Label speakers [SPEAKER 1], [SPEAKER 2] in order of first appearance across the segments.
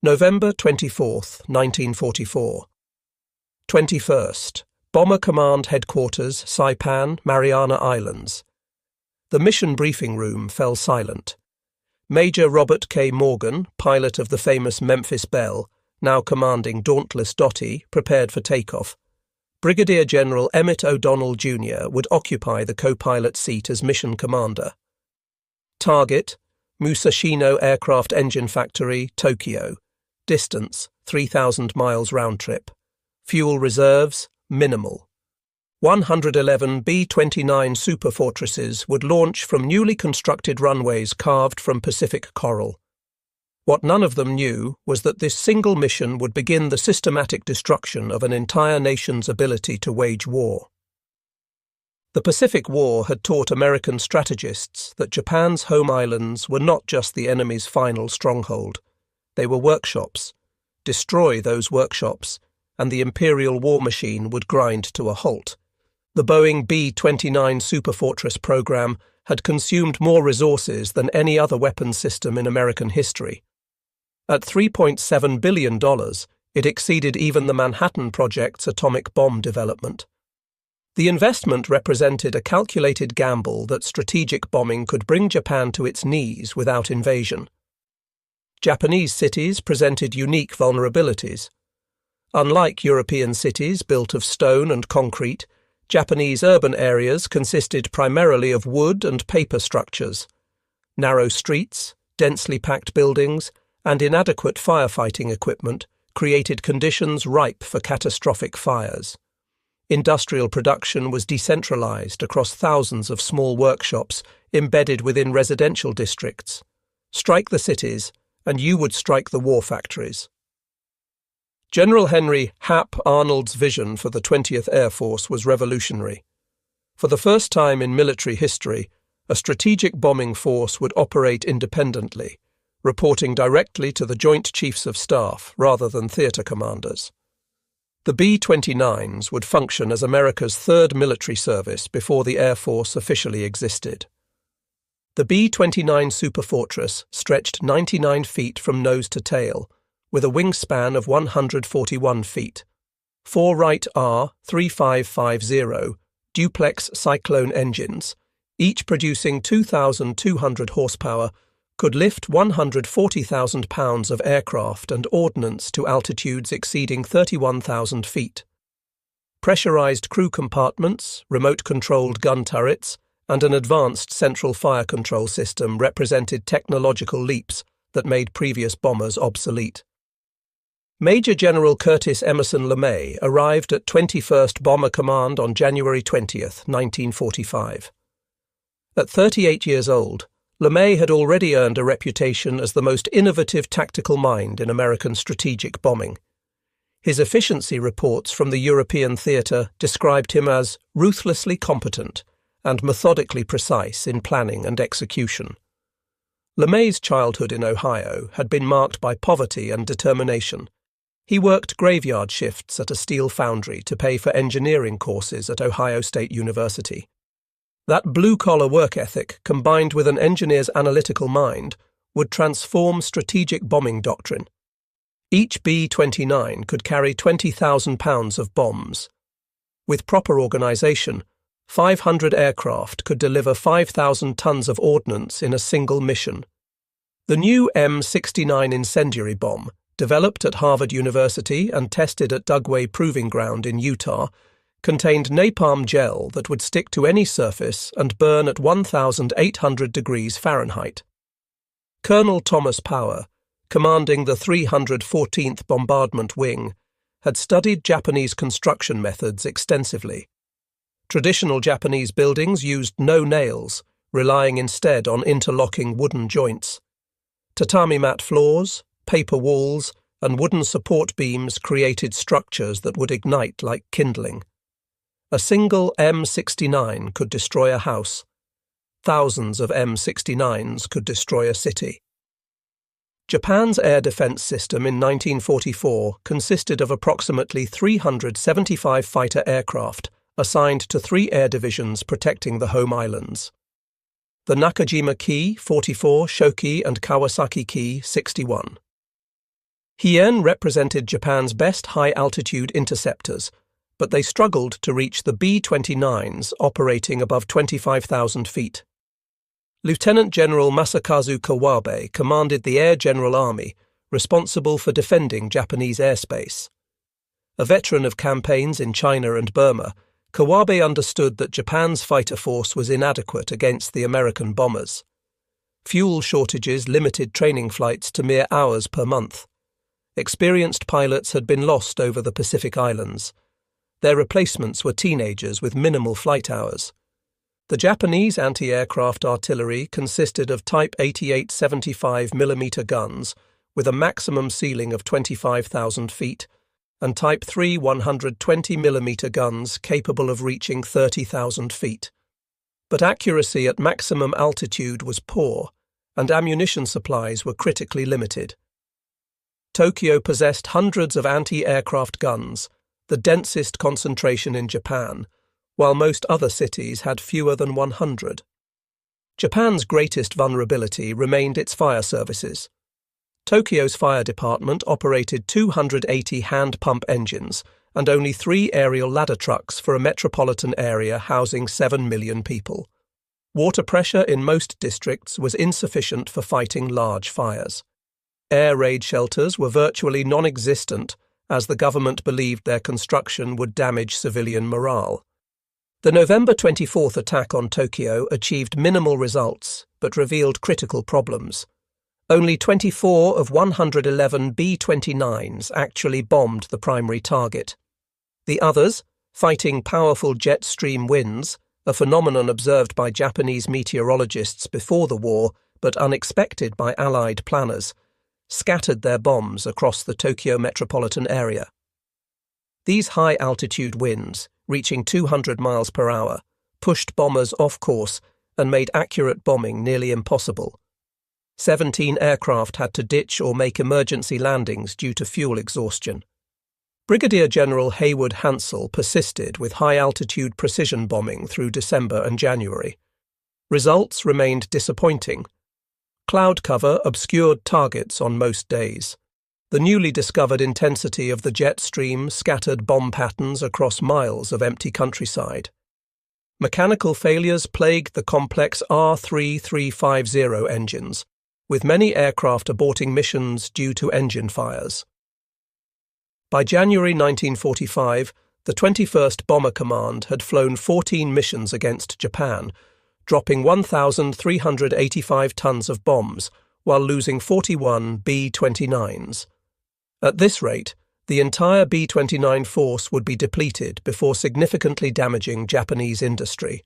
[SPEAKER 1] November 24th, 1944. 21st. Bomber Command Headquarters, Saipan, Mariana Islands. The mission briefing room fell silent. Major Robert K. Morgan, pilot of the famous Memphis Belle, now commanding Dauntless Dottie, prepared for takeoff. Brigadier General Emmett O'Donnell, Jr. would occupy the co-pilot seat as mission commander. Target: Musashino Aircraft Engine Factory, Tokyo. Distance: 3,000 miles round trip. Fuel reserves: minimal. 111 B-29 Superfortresses would launch from newly constructed runways carved from Pacific coral. What none of them knew was that this single mission would begin the systematic destruction of an entire nation's ability to wage war. The Pacific War had taught American strategists that Japan's home islands were not just the enemy's final stronghold. They were workshops. Destroy those workshops, and the Imperial war machine would grind to a halt. The Boeing B-29 Superfortress program had consumed more resources than any other weapons system in American history. At $3.7 billion, it exceeded even the Manhattan Project's atomic bomb development. The investment represented a calculated gamble that strategic bombing could bring Japan to its knees without invasion. Japanese cities presented unique vulnerabilities. Unlike European cities built of stone and concrete, Japanese urban areas consisted primarily of wood and paper structures. Narrow streets, densely packed buildings, and inadequate firefighting equipment created conditions ripe for catastrophic fires. Industrial production was decentralized across thousands of small workshops embedded within residential districts. Strike the cities, and you would strike the war factories. General Henry Hap Arnold's vision for the 20th Air Force was revolutionary. For the first time in military history, a strategic bombing force would operate independently, reporting directly to the Joint Chiefs of Staff rather than theatre commanders. The B-29s would function as America's third military service before the Air Force officially existed. The B-29 Superfortress stretched 99 feet from nose to tail, with a wingspan of 141 feet. 4 Wright R-3550 duplex Cyclone engines, each producing 2,200 horsepower, could lift 140,000 pounds of aircraft and ordnance to altitudes exceeding 31,000 feet. Pressurized crew compartments, remote-controlled gun turrets, and an advanced central fire control system represented technological leaps that made previous bombers obsolete. Major General Curtis LeMay arrived at 21st Bomber Command on January 20th, 1945. At 38 years old, LeMay had already earned a reputation as the most innovative tactical mind in American strategic bombing. His efficiency reports from the European theatre described him as ruthlessly competent and methodically precise in planning and execution. LeMay's childhood in Ohio had been marked by poverty and determination. He worked graveyard shifts at a steel foundry to pay for engineering courses at Ohio State University. That blue-collar work ethic, combined with an engineer's analytical mind, would transform strategic bombing doctrine. Each B-29 could carry 20,000 pounds of bombs. With proper organization, 500 aircraft could deliver 5,000 tons of ordnance in a single mission. The new M69 incendiary bomb, developed at Harvard University and tested at Dugway Proving Ground in Utah, contained napalm gel that would stick to any surface and burn at 1,800 degrees Fahrenheit. Colonel Thomas Power, commanding the 314th Bombardment Wing, had studied Japanese construction methods extensively. Traditional Japanese buildings used no nails, relying instead on interlocking wooden joints. Tatami mat floors, paper walls, and wooden support beams created structures that would ignite like kindling. A single M69 could destroy a house. Thousands of M69s could destroy a city. Japan's air defense system in 1944 consisted of approximately 375 fighter aircraft assigned to 3 air divisions protecting the home islands. The Nakajima Ki 44, Shoki, and Kawasaki Ki 61. Hien represented Japan's best high-altitude interceptors, but they struggled to reach the B-29s operating above 25,000 feet. Lieutenant General Masakazu Kawabe commanded the Air General Army, responsible for defending Japanese airspace. A veteran of campaigns in China and Burma, Kawabe understood that Japan's fighter force was inadequate against the American bombers. Fuel shortages limited training flights to mere hours per month. Experienced pilots had been lost over the Pacific Islands. Their replacements were teenagers with minimal flight hours. The Japanese anti-aircraft artillery consisted of Type 88 75mm guns with a maximum ceiling of 25,000 feet and Type 3 120mm guns capable of reaching 30,000 feet. But accuracy at maximum altitude was poor, and ammunition supplies were critically limited. Tokyo possessed hundreds of anti-aircraft guns, the densest concentration in Japan, while most other cities had fewer than 100. Japan's greatest vulnerability remained its fire services. Tokyo's fire department operated 280 hand-pump engines and only 3 aerial ladder trucks for a metropolitan area housing 7 million people. Water pressure in most districts was insufficient for fighting large fires. Air raid shelters were virtually non-existent, as the government believed their construction would damage civilian morale. The November 24th attack on Tokyo achieved minimal results, but revealed critical problems. Only 24 of 111 B-29s actually bombed the primary target. The others, fighting powerful jet stream winds, a phenomenon observed by Japanese meteorologists before the war but unexpected by Allied planners, scattered their bombs across the Tokyo metropolitan area. These high-altitude winds, reaching 200 miles per hour, pushed bombers off course and made accurate bombing nearly impossible. 17 aircraft had to ditch or make emergency landings due to fuel exhaustion. Brigadier General Haywood Hansell persisted with high-altitude precision bombing through December and January. Results remained disappointing. Cloud cover obscured targets on most days. The newly discovered intensity of the jet stream scattered bomb patterns across miles of empty countryside. Mechanical failures plagued the complex R3350 engines, with many aircraft aborting missions due to engine fires. By January 1945, the 21st Bomber Command had flown 14 missions against Japan, dropping 1,385 tons of bombs, while losing 41 B-29s. At this rate, the entire B-29 force would be depleted before significantly damaging Japanese industry.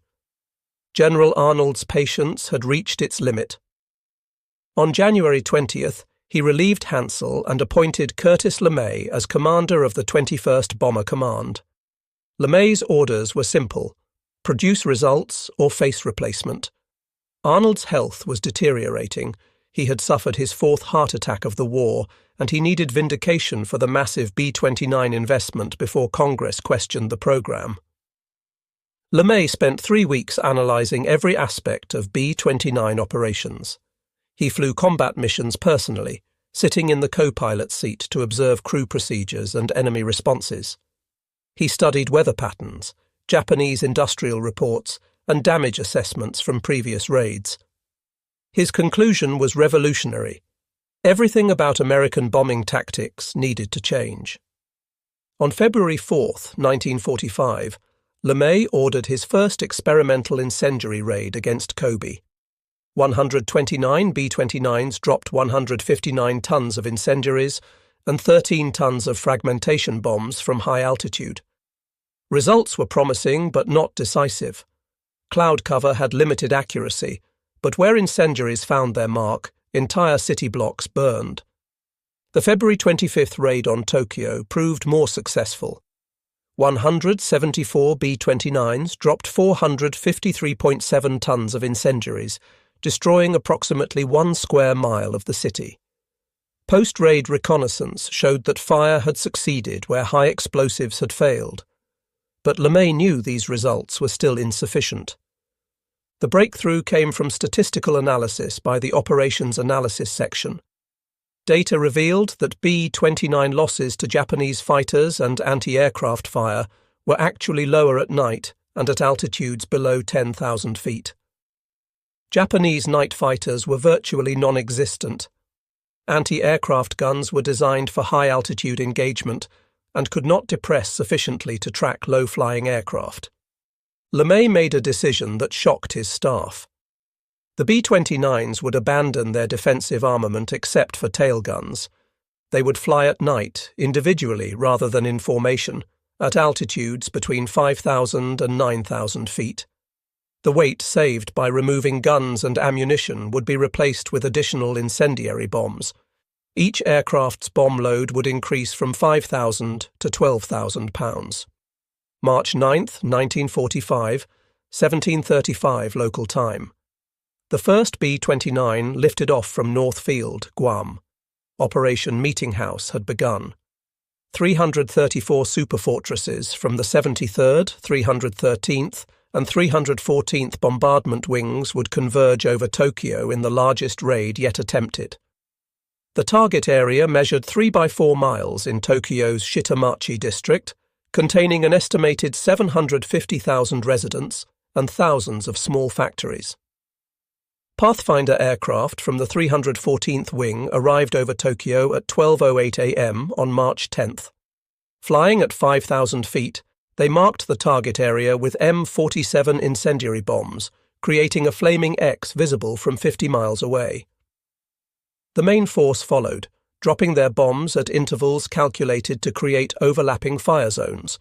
[SPEAKER 1] General Arnold's patience had reached its limit. On January 20th, he relieved Hansell and appointed Curtis LeMay as commander of the 21st Bomber Command. LeMay's orders were simple: produce results or face replacement. Arnold's health was deteriorating. He had suffered his 4th heart attack of the war, and he needed vindication for the massive B-29 investment before Congress questioned the program. LeMay spent 3 weeks analyzing every aspect of B-29 operations. He flew combat missions personally, sitting in the co-pilot seat to observe crew procedures and enemy responses. He studied weather patterns, Japanese industrial reports, and damage assessments from previous raids. His conclusion was revolutionary. Everything about American bombing tactics needed to change. On February 4, 1945, LeMay ordered his first experimental incendiary raid against Kobe. 129 B-29s dropped 159 tons of incendiaries and 13 tons of fragmentation bombs from high altitude. Results were promising but not decisive. Cloud cover had limited accuracy, but where incendiaries found their mark, entire city blocks burned. The February 25th raid on Tokyo proved more successful. 174 B-29s dropped 453.7 tons of incendiaries, destroying approximately 1 square mile of the city. Post-raid reconnaissance showed that fire had succeeded where high explosives had failed. But LeMay knew these results were still insufficient. The breakthrough came from statistical analysis by the Operations Analysis Section. Data revealed that B-29 losses to Japanese fighters and anti-aircraft fire were actually lower at night and at altitudes below 10,000 feet. Japanese night fighters were virtually non-existent. Anti-aircraft guns were designed for high-altitude engagement and could not depress sufficiently to track low-flying aircraft. LeMay made a decision that shocked his staff. The B-29s would abandon their defensive armament except for tail guns. They would fly at night, individually rather than in formation, at altitudes between 5,000 and 9,000 feet. The weight saved by removing guns and ammunition would be replaced with additional incendiary bombs. Each aircraft's bomb load would increase from 5,000 to 12,000 pounds. March 9, 1945, 17:35 local time. The first B-29 lifted off from North Field, Guam. Operation Meetinghouse had begun. 334 superfortresses from the 73rd, 313th, and 314th bombardment wings would converge over Tokyo in the largest raid yet attempted. The target area measured 3 by 4 miles in Tokyo's Shitamachi district, containing an estimated 750,000 residents and thousands of small factories. Pathfinder aircraft from the 314th Wing arrived over Tokyo at 12:08 a.m. on March 10th. Flying at 5,000 feet, they marked the target area with M47 incendiary bombs, creating a flaming X visible from 50 miles away. The main force followed, dropping their bombs at intervals calculated to create overlapping fire zones.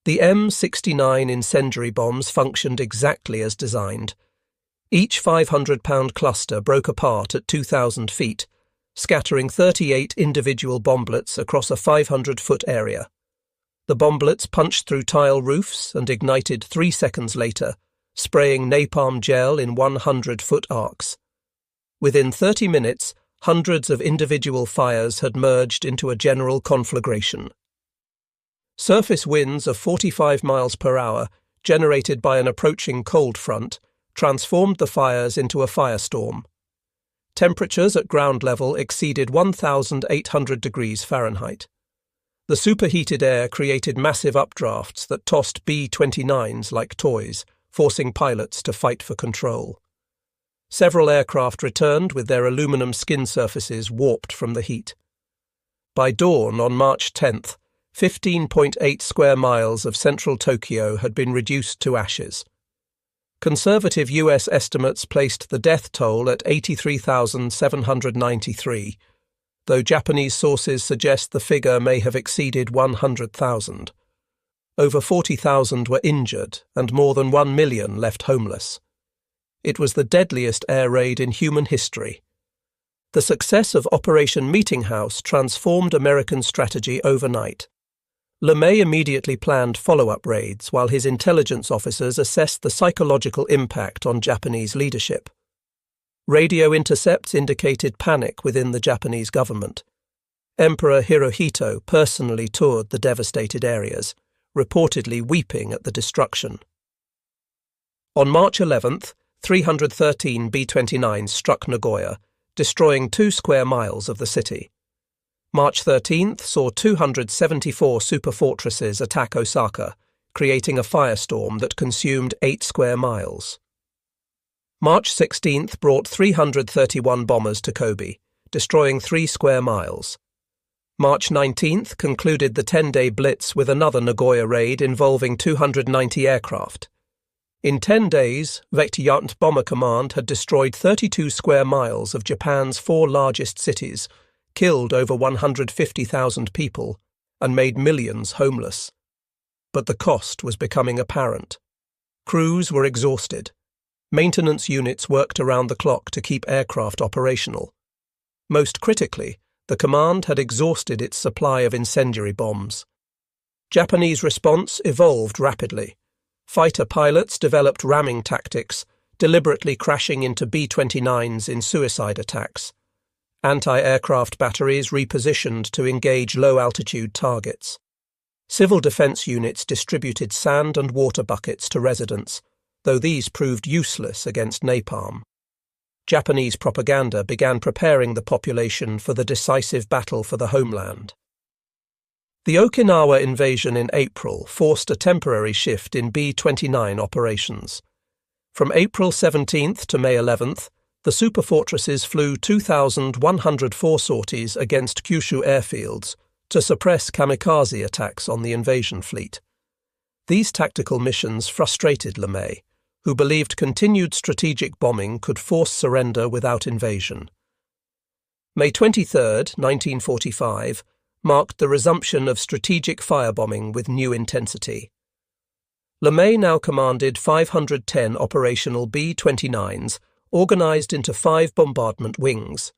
[SPEAKER 1] The M69 incendiary bombs functioned exactly as designed. Each 500-pound cluster broke apart at 2,000 feet, scattering 38 individual bomblets across a 500-foot area. The bomblets punched through tile roofs and ignited 3 seconds later, spraying napalm gel in 100-foot arcs. Within 30 minutes, hundreds of individual fires had merged into a general conflagration. Surface winds of 45 miles per hour, generated by an approaching cold front, transformed the fires into a firestorm. Temperatures at ground level exceeded 1,800 degrees Fahrenheit. The superheated air created massive updrafts that tossed B-29s like toys, forcing pilots to fight for control. Several aircraft returned with their aluminum skin surfaces warped from the heat. By dawn on March 10th, 15.8 square miles of central Tokyo had been reduced to ashes. Conservative US estimates placed the death toll at 83,793, though Japanese sources suggest the figure may have exceeded 100,000. Over 40,000 were injured and more than 1 million left homeless. It was the deadliest air raid in human history. The success of Operation Meetinghouse transformed American strategy overnight. LeMay immediately planned follow-up raids while his intelligence officers assessed the psychological impact on Japanese leadership. Radio intercepts indicated panic within the Japanese government. Emperor Hirohito personally toured the devastated areas, reportedly weeping at the destruction. On March 11th, 313 B-29s struck Nagoya, destroying 2 square miles of the city. March 13th saw 274 superfortresses attack Osaka, creating a firestorm that consumed 8 square miles. March 16th brought 331 bombers to Kobe, destroying 3 square miles. March 19th concluded the 10-day blitz with another Nagoya raid involving 290 aircraft. In 10 days, Vectiyant Bomber Command had destroyed 32 square miles of Japan's 4 largest cities, killed over 150,000 people, and made millions homeless. But the cost was becoming apparent. Crews were exhausted. Maintenance units worked around the clock to keep aircraft operational. Most critically, the command had exhausted its supply of incendiary bombs. Japanese response evolved rapidly. Fighter pilots developed ramming tactics, deliberately crashing into B-29s in suicide attacks. Anti-aircraft batteries repositioned to engage low-altitude targets. Civil defense units distributed sand and water buckets to residents, though these proved useless against napalm. Japanese propaganda began preparing the population for the decisive battle for the homeland. The Okinawa invasion in April forced a temporary shift in B-29 operations. From April 17th to May 11th, the Superfortresses flew 2,104 sorties against Kyushu airfields to suppress kamikaze attacks on the invasion fleet. These tactical missions frustrated LeMay, who believed continued strategic bombing could force surrender without invasion. May 23, 1945, marked the resumption of strategic firebombing with new intensity. LeMay now commanded 510 operational B-29s, organized into 5 bombardment wings.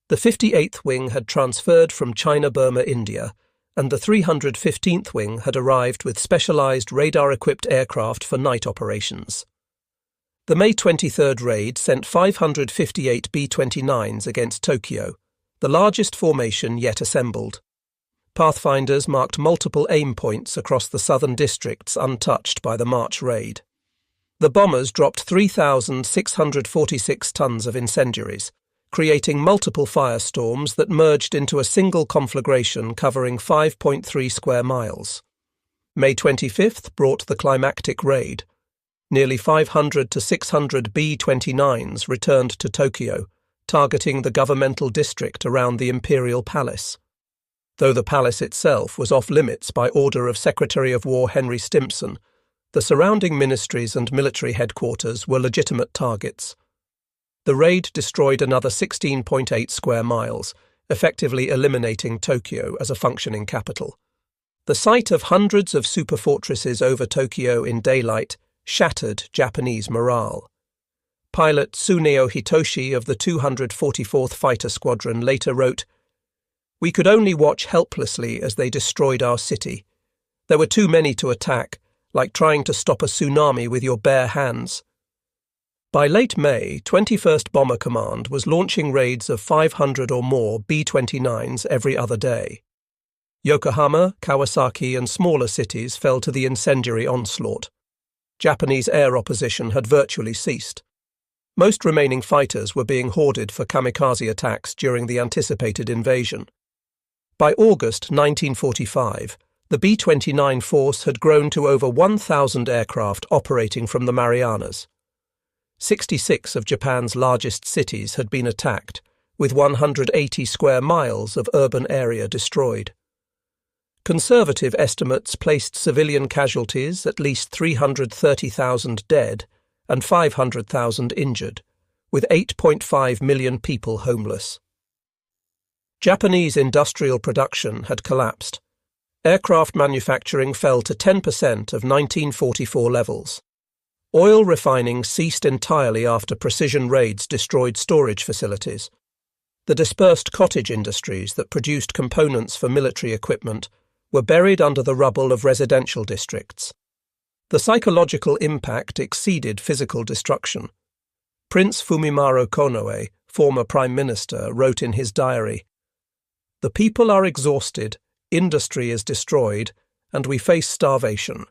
[SPEAKER 1] The 58th Wing had transferred from China-Burma, India, and the 315th Wing had arrived with specialized radar-equipped aircraft for night operations. The May 23rd raid sent 558 B-29s against Tokyo, the largest formation yet assembled. Pathfinders marked multiple aim points across the southern districts untouched by the March raid. The bombers dropped 3,646 tons of incendiaries, creating multiple firestorms that merged into a single conflagration covering 5.3 square miles. May 25th brought the climactic raid. Nearly 500 to 600 B-29s returned to Tokyo, targeting the governmental district around the Imperial Palace. Though the palace itself was off-limits by order of Secretary of War Henry Stimson, the surrounding ministries and military headquarters were legitimate targets. The raid destroyed another 16.8 square miles, effectively eliminating Tokyo as a functioning capital. The sight of hundreds of superfortresses over Tokyo in daylight shattered Japanese morale. Pilot Tsuneo Hitoshi of the 244th Fighter Squadron later wrote, "We could only watch helplessly as they destroyed our city. There were too many to attack, like trying to stop a tsunami with your bare hands." By late May, 21st Bomber Command was launching raids of 500 or more B-29s every other day. Yokohama, Kawasaki, and smaller cities fell to the incendiary onslaught. Japanese air opposition had virtually ceased. Most remaining fighters were being hoarded for kamikaze attacks during the anticipated invasion. By August 1945, the B-29 force had grown to over 1,000 aircraft operating from the Marianas. 66 of Japan's largest cities had been attacked, with 180 square miles of urban area destroyed. Conservative estimates placed civilian casualties at least 330,000 dead and 500,000 injured, with 8.5 million people homeless. Japanese industrial production had collapsed. Aircraft manufacturing fell to 10% of 1944 levels. Oil refining ceased entirely after precision raids destroyed storage facilities. The dispersed cottage industries that produced components for military equipment were buried under the rubble of residential districts. The psychological impact exceeded physical destruction. Prince Fumimaro Konoe, former Prime Minister, wrote in his diary, "The people are exhausted, industry is destroyed, and we face starvation.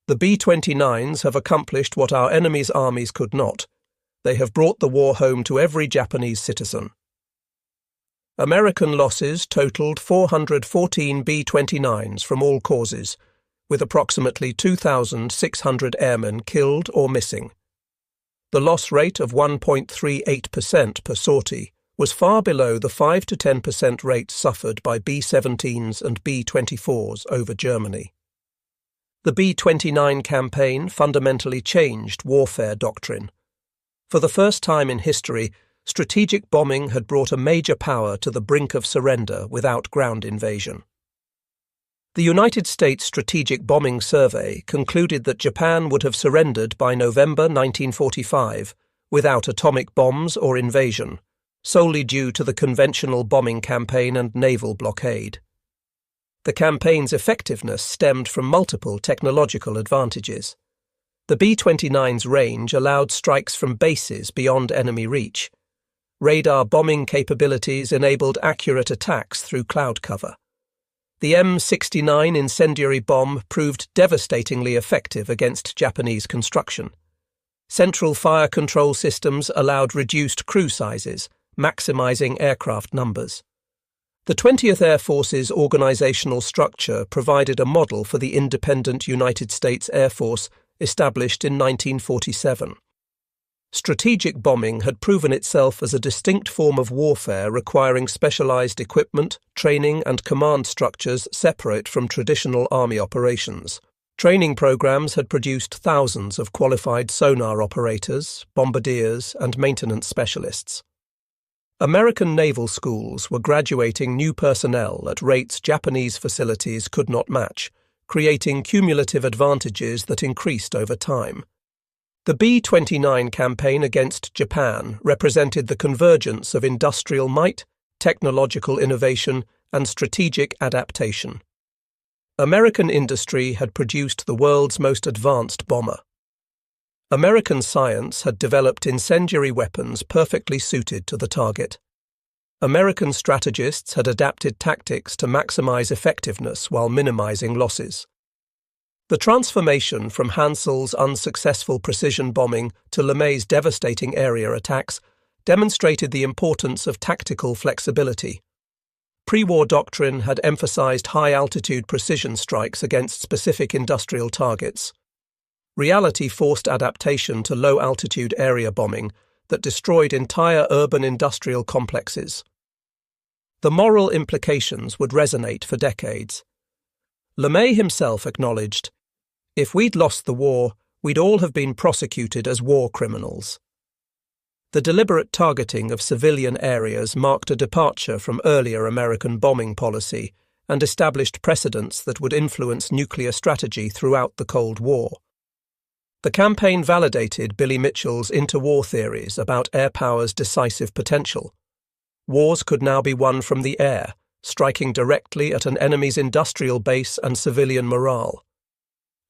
[SPEAKER 1] The B-29s have accomplished what our enemies' armies could not. They have brought the war home to every Japanese citizen." American losses totaled 414 B-29s from all causes, with approximately 2,600 airmen killed or missing. The loss rate of 1.38% per sortie was far below the 5 to 10% rate suffered by B-17s and B-24s over Germany. The B-29 campaign fundamentally changed warfare doctrine. For the first time in history, strategic bombing had brought a major power to the brink of surrender without ground invasion. The United States Strategic Bombing Survey concluded that Japan would have surrendered by November 1945 without atomic bombs or invasion, solely due to the conventional bombing campaign and naval blockade. The campaign's effectiveness stemmed from multiple technological advantages. The B-29's range allowed strikes from bases beyond enemy reach. Radar bombing capabilities enabled accurate attacks through cloud cover. The M69 incendiary bomb proved devastatingly effective against Japanese construction. Central fire control systems allowed reduced crew sizes, maximizing aircraft numbers. The 20th Air Force's organizational structure provided a model for the independent United States Air Force established in 1947. Strategic bombing had proven itself as a distinct form of warfare requiring specialized equipment, training, and command structures separate from traditional Army operations. Training programs had produced thousands of qualified sonar operators, bombardiers, and maintenance specialists. American naval schools were graduating new personnel at rates Japanese facilities could not match, creating cumulative advantages that increased over time. The B-29 campaign against Japan represented the convergence of industrial might, technological innovation, and strategic adaptation. American industry had produced the world's most advanced bomber. American science had developed incendiary weapons perfectly suited to the target. American strategists had adapted tactics to maximize effectiveness while minimizing losses. The transformation from Hansel's unsuccessful precision bombing to LeMay's devastating area attacks demonstrated the importance of tactical flexibility. Pre-war doctrine had emphasized high-altitude precision strikes against specific industrial targets. Reality forced adaptation to low-altitude area bombing that destroyed entire urban industrial complexes. The moral implications would resonate for decades. LeMay himself acknowledged, "If we'd lost the war, we'd all have been prosecuted as war criminals." The deliberate targeting of civilian areas marked a departure from earlier American bombing policy and established precedents that would influence nuclear strategy throughout the Cold War. The campaign validated Billy Mitchell's interwar theories about air power's decisive potential. Wars could now be won from the air, striking directly at an enemy's industrial base and civilian morale.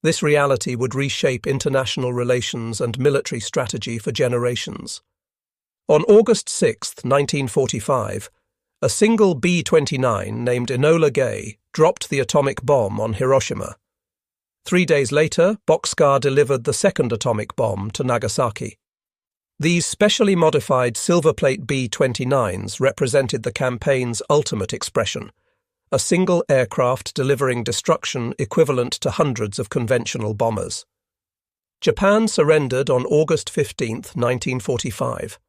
[SPEAKER 1] This reality would reshape international relations and military strategy for generations. On August 6, 1945, a single B-29 named Enola Gay dropped the atomic bomb on Hiroshima. 3 days later, Bockscar delivered the second atomic bomb to Nagasaki. These specially modified silverplate B-29s represented the campaign's ultimate expression, a single aircraft delivering destruction equivalent to hundreds of conventional bombers. Japan surrendered on August 15, 1945.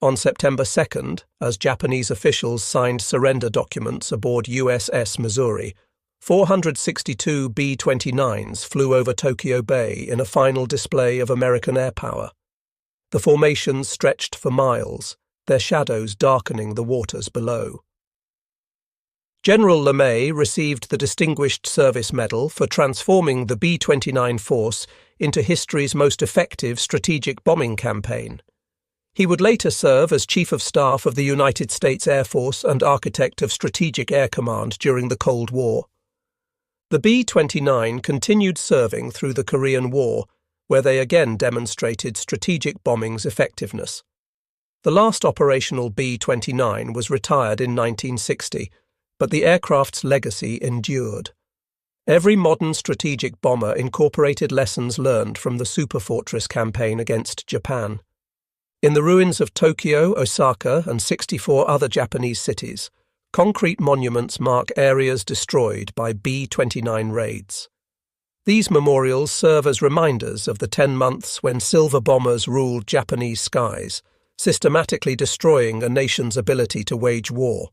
[SPEAKER 1] On September 2nd, as Japanese officials signed surrender documents aboard USS Missouri, 462 B-29s flew over Tokyo Bay in a final display of American airpower. The formations stretched for miles, their shadows darkening the waters below. General LeMay received the Distinguished Service Medal for transforming the B-29 force into history's most effective strategic bombing campaign. He would later serve as Chief of Staff of the United States Air Force and architect of Strategic Air Command during the Cold War. The B-29 continued serving through the Korean War, where they again demonstrated strategic bombing's effectiveness. The last operational B-29 was retired in 1960, but the aircraft's legacy endured. Every modern strategic bomber incorporated lessons learned from the Superfortress campaign against Japan. In the ruins of Tokyo, Osaka, and 64 other Japanese cities, concrete monuments mark areas destroyed by B-29 raids. These memorials serve as reminders of the 10 months when silver bombers ruled Japanese skies, systematically destroying a nation's ability to wage war.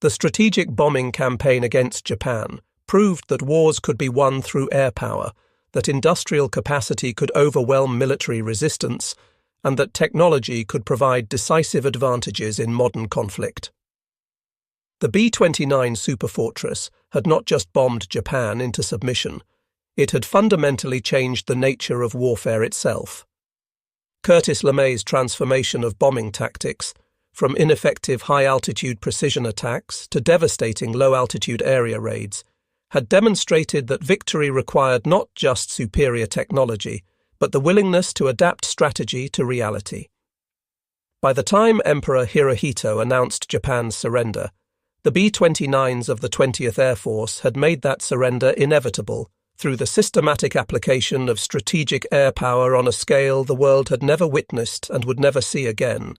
[SPEAKER 1] The strategic bombing campaign against Japan proved that wars could be won through air power, that industrial capacity could overwhelm military resistance, and that technology could provide decisive advantages in modern conflict. The B-29 Superfortress had not just bombed Japan into submission, it had fundamentally changed the nature of warfare itself. Curtis LeMay's transformation of bombing tactics, from ineffective high-altitude precision attacks to devastating low-altitude area raids, had demonstrated that victory required not just superior technology, but the willingness to adapt strategy to reality. By the time Emperor Hirohito announced Japan's surrender, the B-29s of the 20th Air Force had made that surrender inevitable, through the systematic application of strategic air power on a scale the world had never witnessed and would never see again,